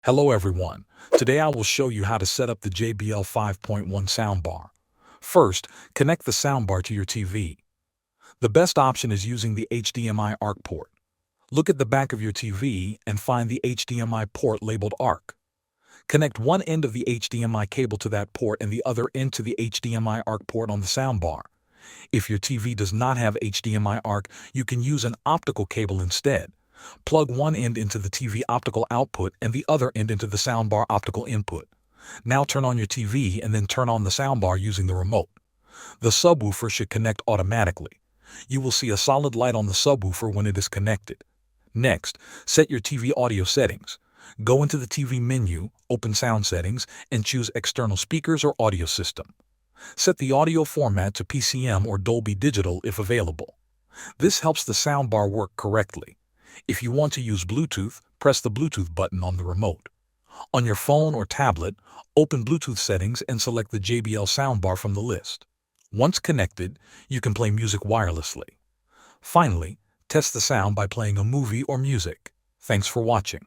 Hello everyone. Today I will show you how to set up the JBL 5.1 soundbar. First, connect the soundbar to your TV. The best option is using the HDMI ARC port. Look at the back of your TV and find the HDMI port labeled ARC. Connect one end of the HDMI cable to that port and the other end to the HDMI ARC port on the soundbar. If your TV does not have HDMI ARC, you can use an optical cable instead. Plug one end into the TV optical output and the other end into the soundbar optical input. Now turn on your TV and then turn on the soundbar using the remote. The subwoofer should connect automatically. You will see a solid light on the subwoofer when it is connected. Next, set your TV audio settings. Go into the TV menu, open Sound Settings, and choose External Speakers or Audio System. Set the audio format to PCM or Dolby Digital if available. This helps the soundbar work correctly. If you want to use Bluetooth, press the Bluetooth button on the remote. On your phone or tablet, open Bluetooth settings and select the JBL soundbar from the list. Once connected, you can play music wirelessly. Finally, test the sound by playing a movie or music. Thanks for watching.